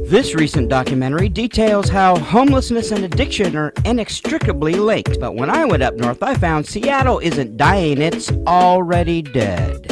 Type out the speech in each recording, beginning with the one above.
This recent documentary details how homelessness and addiction are inextricably linked. But when I went up north, I found Seattle isn't dying, it's already dead.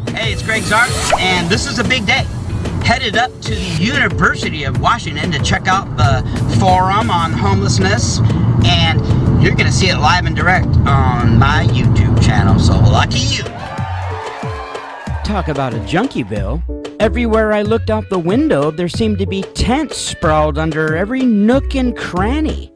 Hey, it's Gregg Zart, and this is a big day. Headed up to the University of Washington to check out the forum on homelessness, and you're going to see it live and direct on my YouTube channel, so lucky you. Talk about a junkieville. Everywhere I looked out the window, there seemed to be tents sprawled under every nook and cranny.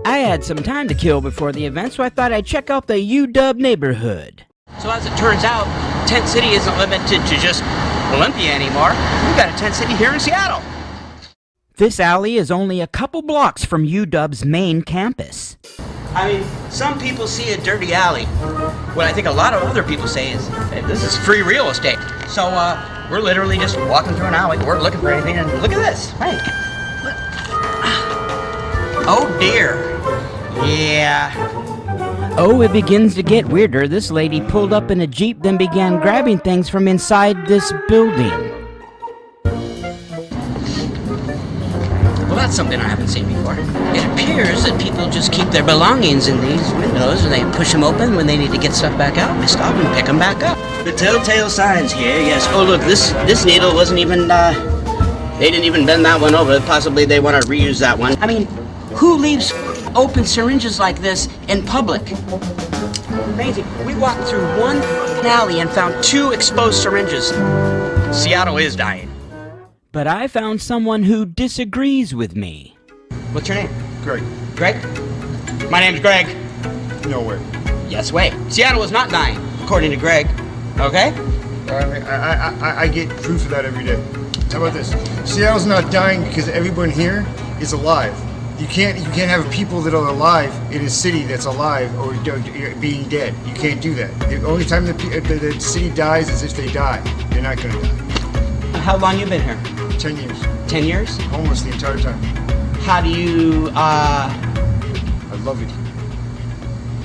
I had some time to kill before the event, so I thought I'd check out the UW neighborhood. So as it turns out, Tent City isn't limited to just Olympia anymore. We've got a tent city here in Seattle. This alley is only a couple blocks from UW's main campus. I mean, some people see a dirty alley. What I think a lot of other people say is, hey, this is free real estate. So we're literally just walking through an alley. We're looking for anything, and look at this. Hey. Oh dear. Yeah. Oh, it begins to get weirder. This lady pulled up in a Jeep, then began grabbing things from inside this building. Well, that's something I haven't seen before. It appears that people just keep their belongings in these windows, and they push them open when they need to get stuff back out. They stop and pick them back up. The telltale signs here, yes. Oh, look, this needle wasn't even, they didn't even bend that one over. Possibly they want to reuse that one. I mean, who leaves open syringes like this in public? Amazing. We walked through one alley and found 2 exposed syringes. Seattle is dying. But I found someone who disagrees with me. What's your name? Gregg. Gregg? My name's Gregg. No way. Yes way. Seattle is not dying, according to Gregg. Okay? I get proof of that every day. How about this? Seattle's not dying because everyone here is alive. You can't have people that are alive in a city that's alive or being dead. You can't do that. The only time the city dies is if they die. They're not going to die. How long you been here? 10 years. 10 years? Homeless the entire time. How do you, I love it.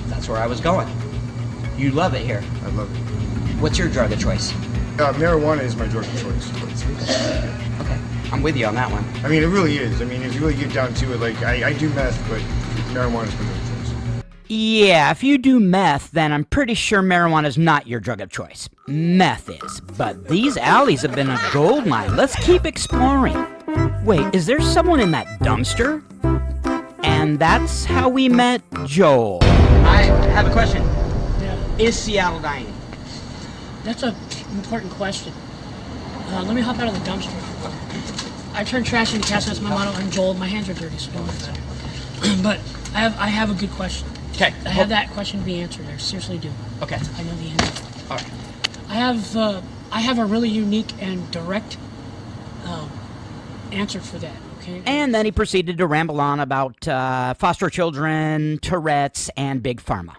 That's where I was going. You love it here. I love it. What's your drug of choice? Marijuana is my drug of choice. Okay, I'm with you on that one. I mean, it really is. I mean, if you really get down to it, like, I do meth, but marijuana is my drug of choice. Yeah, if you do meth, then I'm pretty sure marijuana is not your drug of choice. Meth is. But these alleys have been a gold mine. Let's keep exploring. Wait, is there someone in that dumpster? And that's how we met Joel. I have a question. Yeah. Is Seattle dying? That's an important question. Let me hop out of the dumpster. I turn trash into cash. That's my motto. I'm Joel. My hands are dirty, so don't answer. But I have a good question. Okay. I have that question to be answered. I seriously do. Okay. I know the answer. All right. I have a really unique and direct answer for that. Okay. And then he proceeded to ramble on about foster children, Tourette's, and Big Pharma.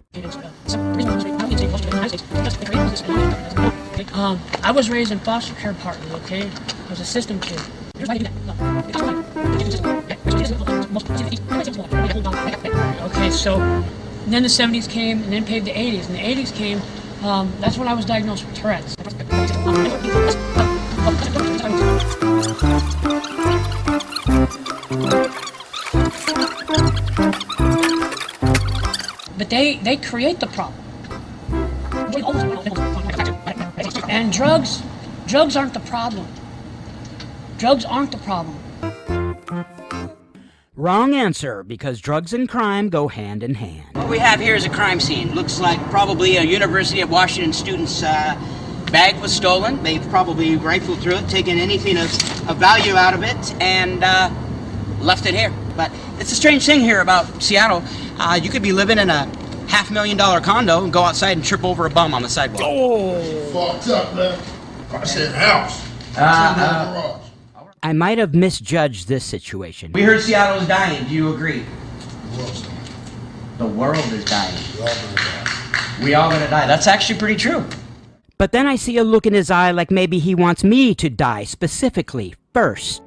I was raised in foster care partly, okay? I was a system kid. Okay, so then the 70s came and then paid the 80s. And the 80s came, that's when I was diagnosed with Tourette's. But they create the problem. And drugs aren't the problem. Drugs aren't the problem. Wrong answer, because drugs and crime go hand in hand. What we have here is a crime scene. Looks like probably a University of Washington student's bag was stolen. They've probably rifled through it, taken anything of value out of it, and left it here. But it's a strange thing here about Seattle. You could be living in a $500,000 condo and go outside and trip over a bum on the sidewalk. Oh! Fucked up, man. I said house. I might have misjudged this situation. We heard Seattle is dying. Do you agree? The world is dying. The world is dying. We all gonna die. We all gonna die. That's actually pretty true. But then I see a look in his eye like maybe he wants me to die specifically first.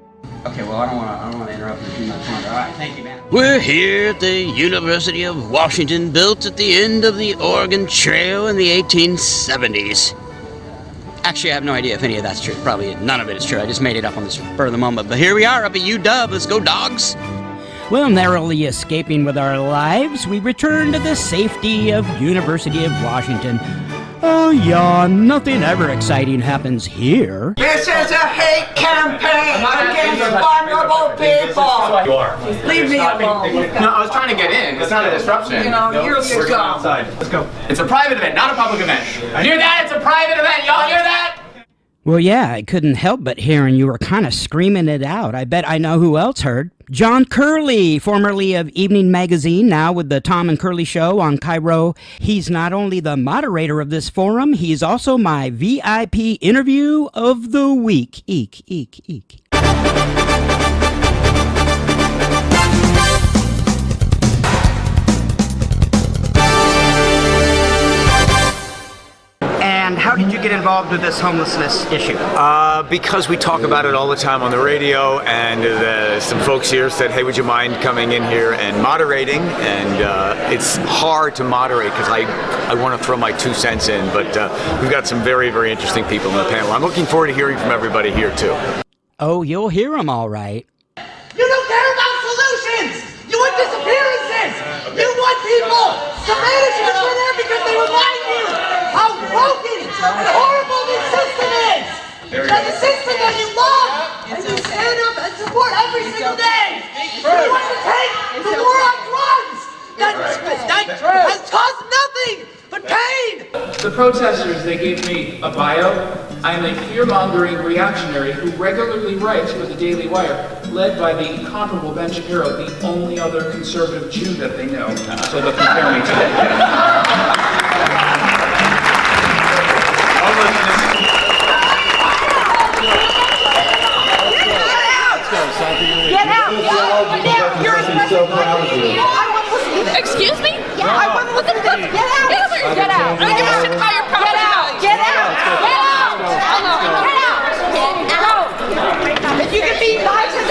Okay, well, I don't want to interrupt you too much longer. All right, thank you, man. We're here at the University of Washington, built at the end of the Oregon Trail in the 1870s. Actually, I have no idea if any of that's true. Probably none of it is true. I just made it up on the spur of the moment. But here we are up at UW. Let's go, dogs. Well, narrowly escaping with our lives, we return to the safety of University of Washington. Oh, yeah, nothing ever exciting happens here. This is a hate campaign against vulnerable people. You are. Leave me alone. No, I was trying to get in. It's not a disruption. You know, here you go. Outside. Let's go. It's a private event, not a public event. Hear that? It's a private event. Y'all hear that? Well, yeah, I couldn't help but hearing you were kind of screaming it out. I bet I know who else heard. John Curley, formerly of Evening Magazine, now with the Tom and Curley Show on Cairo. He's not only the moderator of this forum, he's also my VIP interview of the week. Eek, eek, eek. And how did you get involved with this homelessness issue? Because we talk about it all the time on the radio, and some folks here said, hey, would you mind coming in here and moderating? And it's hard to moderate because I want to throw my 2 cents in, but we've got some very, very interesting people in the panel. I'm looking forward to hearing from everybody here, too. Oh, you'll hear them all right. You don't care about solutions. You want disappearances. You want people. The managers were there because they remind you how broken and horrible this system is. That's a system that you love and you stand up and support every single day. You want to take the war on drugs that has caused nothing but pain. The protesters, they gave me a bio. I am a fear-mongering reactionary who regularly writes for the Daily Wire, led by the incomparable Ben Shapiro, the only other conservative Jew that they know. So they'll compare me to Get out! Now, you're Excuse me? Yeah, I wouldn't listen to this. Get out! Get out! I don't give a shit about your property. Get out! Get out! Get out! If you can be nice and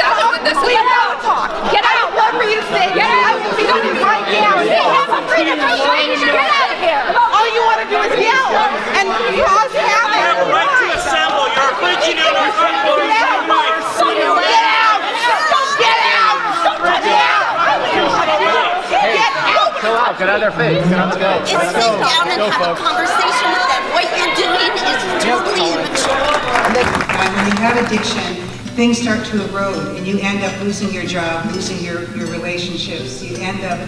we don't talk. Get out! Whatever you say. Get out! I will be going right now. You have a freedom of speech. Get out of here! All you want to do is yell and cause havoc. You have a right to assemble. You're infringing on our constitutional rights. Get out! Get out! Get out! Get out of their face. Let's go. Sit down and have a conversation with them. What you're doing is totally immature. When you have addiction, things start to erode and you end up losing your job, losing your relationships. You end up,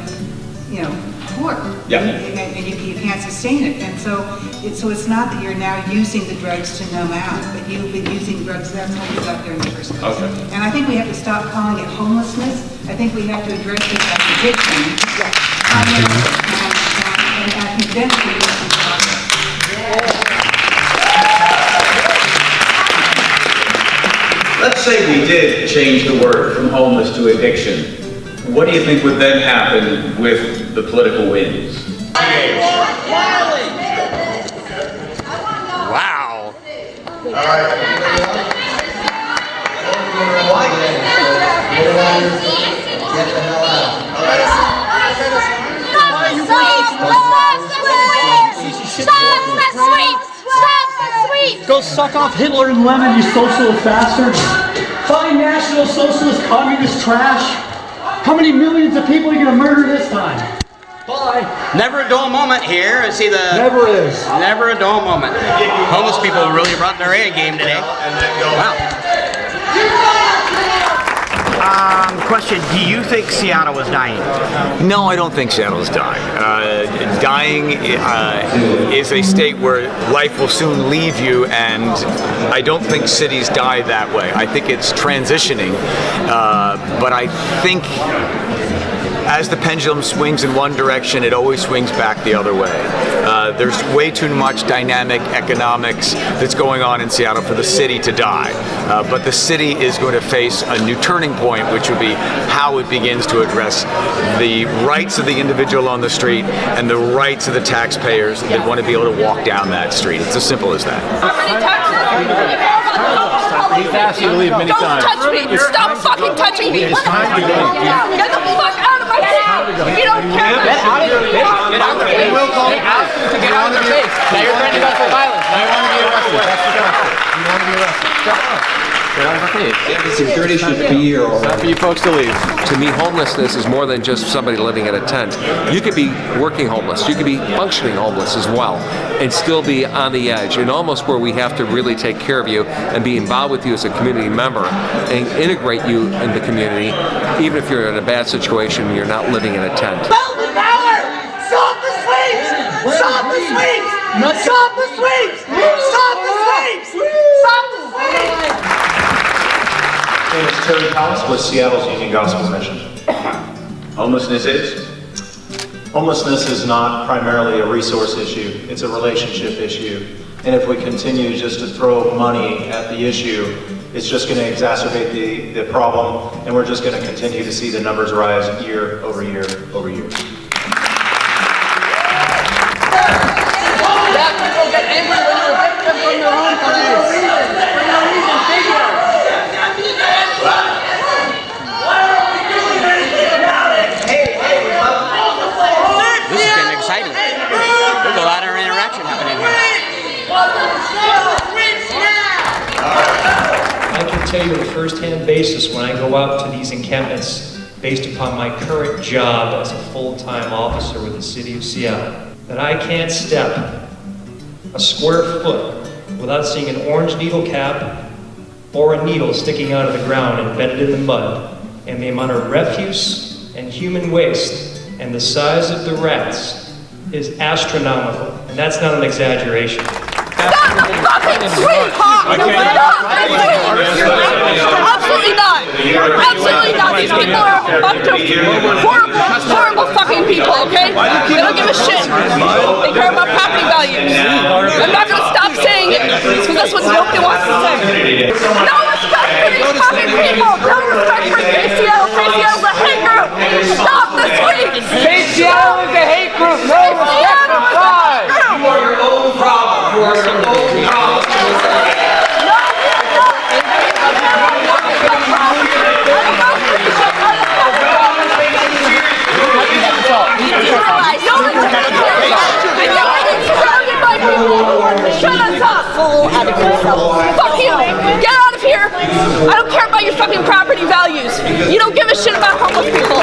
poor. Yeah. And you can't sustain it. And so it's not that you're now using the drugs to numb out, but you've been using drugs. That's how you got there in the first place. Okay. And I think we have to stop calling it homelessness. I think we have to address it as addiction. And I think then we make some progress. Let's say we did change the word from homeless to addiction. What do you think would then happen with the political winds? Wow. Get the hell out. Go suck off Hitler and Lenin, you socialist bastards. Find National Socialist Communist trash. How many millions of people are you going to murder this time? Bye. Never a dull moment here. I see the... Never is. Never a dull moment. Homeless people really brought their A game today. Wow. Question, do you think Seattle is dying? No, I don't think Seattle is dying. Dying is a state where life will soon leave you, and I don't think cities die that way. I think it's transitioning, but I think as the pendulum swings in one direction, it always swings back the other way. There's way too much dynamic economics that's going on in Seattle for the city to die. But the city is going to face a new turning point, which would be how it begins to address the rights of the individual on the street and the rights of the taxpayers that want to be able to walk down that street. It's as simple as that. How many taxes? He's asked you to leave many times. Don't touch me! Stop fucking touching me! Get the fuck out of my face! If you don't care about Get out of your face! Get out of the face! They asked you to get out of the face. Now you're threatening us with violence. Now you want to be arrested. That's the problem. You want to be arrested. Get out of our face. Security should be here. It's time for you folks to leave. To me, homelessness is more than just somebody living in a tent. You could be working homeless. You could be functioning homeless as well and still be on the edge, and almost where we have to really take care of you and be involved with you as a community member and integrate you in the community, even if you're in a bad situation and you're not living in a tent. Belton Power! Stop the sweeps! Stop the sweeps! Stop the sweeps! Stop the sweeps! Stop the sweeps! My name is Terry Powers with Seattle's Union Gospel Mission. Homelessness is? Homelessness is not primarily a resource issue, it's a relationship issue. And if we continue just to throw money at the issue, it's just going to exacerbate the problem, and we're just going to continue to see the numbers rise year over year over year. People get angry when you evict them from their home for no reason. Figure. This is getting exciting. There's a lot of interaction happening here. I can tell you on a first-hand basis when I go out to these encampments, based upon my current job as a full-time officer with the City of Seattle, that I can't step a square foot without seeing an orange needle cap or a needle sticking out of the ground embedded in the mud, and the amount of refuse and human waste and the size of the rats is astronomical, and that's not an exaggeration. Absolutely not! Absolutely not! These people are a bunch of horrible fucking people, okay? They don't give a shit. They care about property values. I'm not gonna stop saying it, because that's what nobody wants to say. No respect for these fucking people! No respect for KCL! KCL's a hate group! Stop this week! KCL is a hate group! No respect for pride! You are your own problem! You are your own problem! Shut us up! Fuck you! Get out of here! I don't care about your fucking property values. You don't give a shit about homeless people.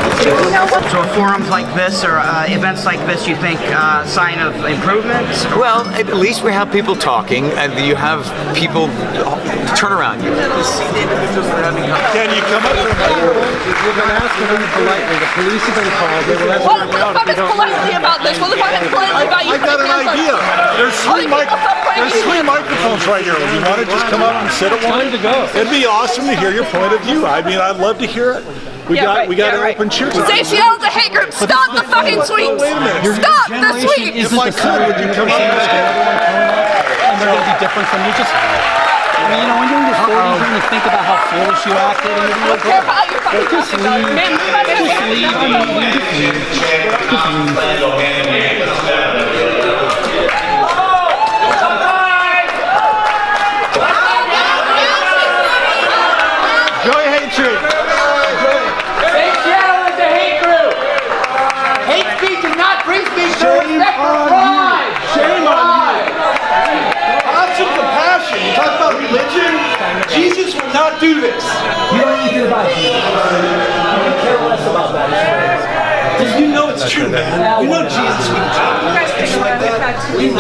So forums like this or events like this, you think sign of improvement? Well, at least we have people talking, and you have people turn around you. Can you come up with We've been asking them politely. The police have been called. They will let What the fuck is politely about this? What the fuck is politely about you? I got an idea. There's three microphones right here. You want to just come up and sit at one? It'd be awesome to hear your point of view. I mean, I'd love to hear it. We got an open cheer. Say Seattle's a hate group. Stop the fucking sweeps. Wait a minute. Stop the sweeps. If I could, would you come up and they're going to be different from you? Just, I mean, you know, when you're in your 40s, you're going to think about how foolish you acted. And you're don't care about your fucking property value. Man, Joy hatred. Seattle is a hate group. Hate speech does not bring speech to respect for pride. Shame on you. Have some compassion. You talk about religion. Jesus would not do this. You don't need to hear about Jesus. You don't care less about that. Because you know it's true, man. You know Jesus would do things like that. It's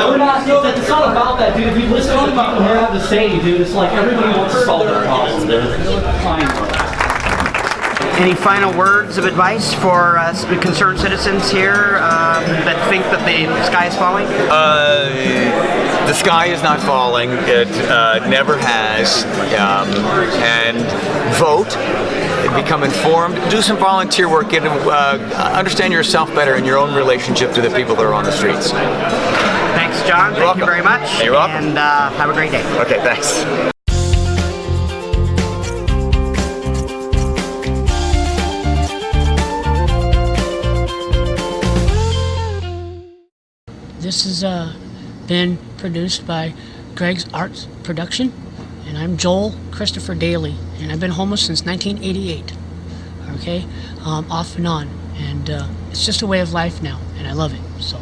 not about that, dude. If you listen to what people have to say, dude, it's like everybody wants to solve their problems, dude. Fine. Any final words of advice for concerned citizens here that think that the sky is falling? The sky is not falling. It never has. And vote. Become informed. Do some volunteer work. Get understand yourself better in your own relationship to the people that are on the streets. Thanks, John. Thank you very much. You're welcome. And have a great day. Okay, thanks. This has been produced by Gregg's Arts Production. And I'm Joel Christopher Daly, and I've been homeless since 1988. Okay, off and on, and it's just a way of life now, and I love it. So.